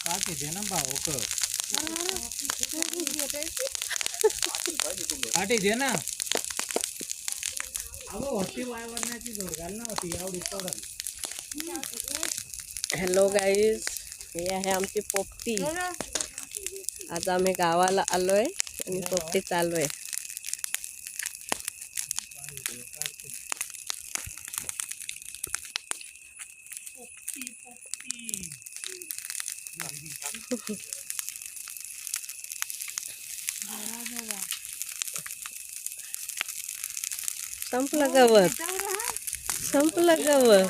काटे दे ना भाऊ को काटे दे ना अगो होती वायवरण्याची जोड घाल ना होती एवढी पडल. हॅलो गाईज, हे आहे आमची पोपटी. आज आम्ही गावाला आलोय आणि पोपटी चालू आहे. संपलं गवत, संपलं गवत.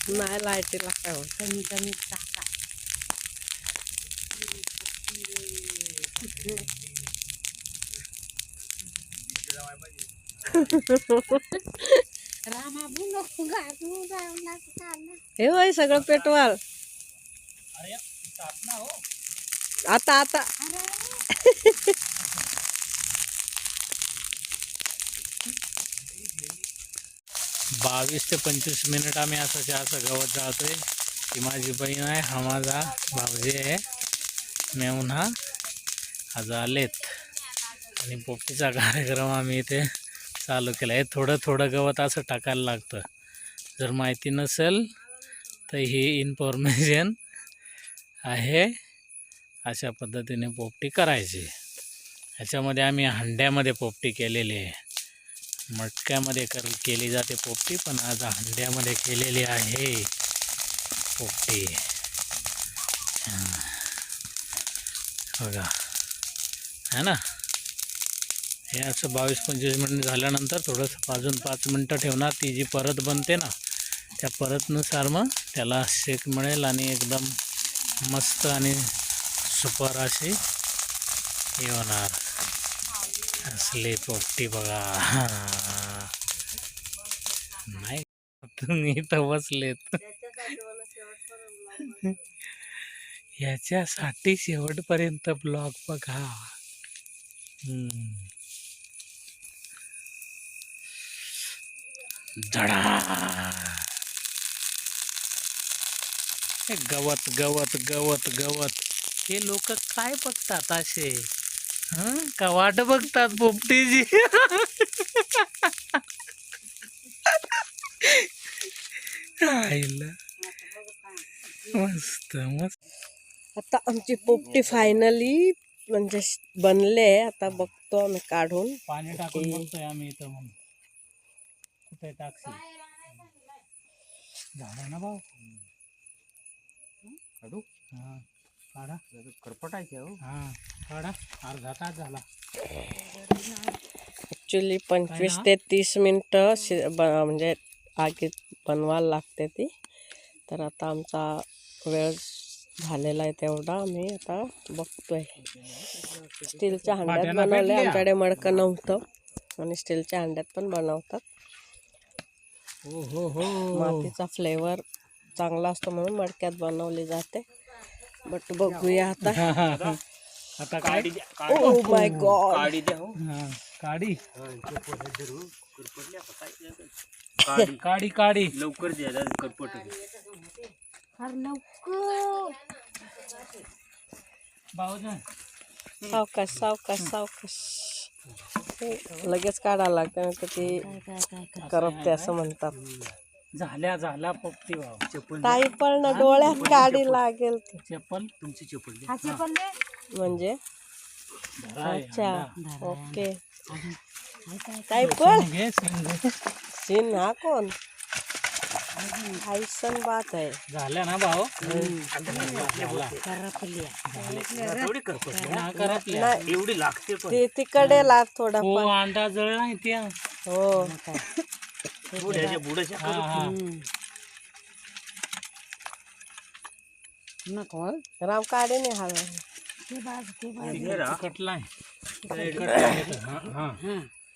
नाही लाईटीला काय होत. कमी कमी टाका. हे होय सगळं पेटवाल आता आता. 22 ते 25 मिनिट आम्ही असं गवत जाळतोय. ही माझी बहीण आहे, हा माझा भाऊजी आहे, मेहून हा आलेत आणि पोपटीचा कार्यक्रम आम्ही इथे चालू केला आहे. थोडं थोडं गवत असं टाकायला लागतं. जर माहिती नसेल तर ही इन्फॉर्मेशन आहे. अशा पद्धतीने पोपटी करायची. ह्याच्यामध्ये आम्ही हंड्यामध्ये पोपटी केलेली आहे. मटक्यामध्ये केली जाते पोपटी, पण आज हंड्यामध्ये केलेली आहे पोपटी. बघा है ना. हे असं 22-25 मिनिट झाल्यानंतर थोडंसं अजून 5 मिनटं ठेवणार. ती जी परत बनते ना, त्या परतनुसार मग त्याला शेक मिळेल आणि एकदम मस्त आणि सुपर अशी हे होणार. असली पोपटी बघा. नाही तुम्ही इथं बसलेत याच्यासाठी शेवटपर्यंत ब्लॉग बघा. धडा. गवत गवत गवत गवत. हे लोक काय बघतात असे, का वाट बघतात पोपटीची. मस्त मस्त. आता आमची पोपटी फायनली म्हणजे बनले. आता बघतो आम्ही काढून. पाणी टाकून बघतोय आम्ही इथं. म्हणून कुठे टाकशी झालं ना भाऊ. काढू. हा काढा. करपटायचे हो. हा काढा. अर्धा तास झाला. ॲक्च्युली 25 ते 30 मिनटं म्हणजे आगीत बनवायला लागते ती. तर आता आमचा वेळ झालेला आहे तेवढा. आम्ही आता बघतोय. स्टीलच्या हंड्यात बनवले. आमच्याकडे मडकं नव्हतं आणि स्टीलच्या हंड्यात पण बनवतात. मातीचा फ्लेवर चांगला असतो म्हणून मडक्यात बनवली जाते. बट बघूया आता. आता काय. Oh my God. काडी काडी काडी लवकर द्या. करपट सावकाश सावकाश सावकाश. लगेच काढायला लागतं तर ती करपते असं म्हणतात. झाल्या झाल्या पोपटी भाऊ. चप्पल ताई पण डोळ्यात काढी लागेल. चप्पल तुमची चप्पल म्हणजे अच्छा ओके. ताई पण सीन हा कोण ऐसन बात आहे. झाल्या ना भाऊ. एवढी लागते तिकडे लाग थोडा. अंडा जळ नाही त्या. हो राम काढे नाही हवा कटला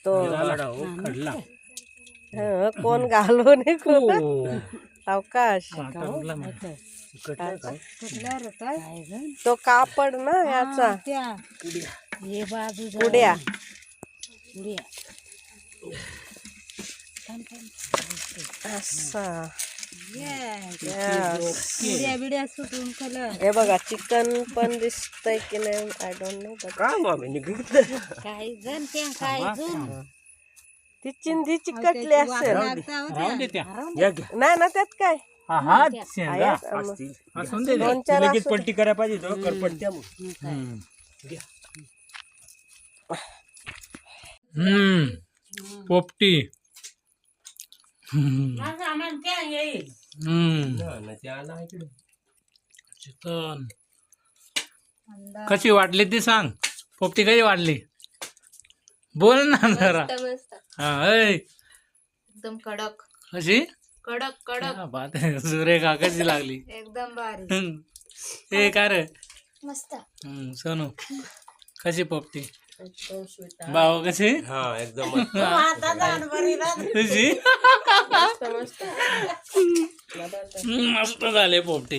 तो खडला. कोण घालू नये कोण. सावकाश. तो कापड ना याचा. कुड्या असा बिड्या सुटून कलर हे बघा चिकन पण दिसतंय की नाही आय डोंट नो काही जण ते काही जण ती चिंधी चिकटली असेल राहून दे त्या नाही ना त्यात काय हा शेंगा आहे, असून दे दोन चार लगेच असू दे. पलटी करायला पाहिजे तो करपट्ट्या पोपटी चिकन कशी वाटली ती सांग पोपटी कशी वाटली बोल ना जरा हा ऐ एकदम कडक कशी कडक कडक क्या बात आहे सुरेखा कशी लागली एकदम भारी ए काय रे मस्त सोनू कशी पोपटी भाऊ कशी हा एकदम तुझी मस्त मस्त मस्त झाले पोपटी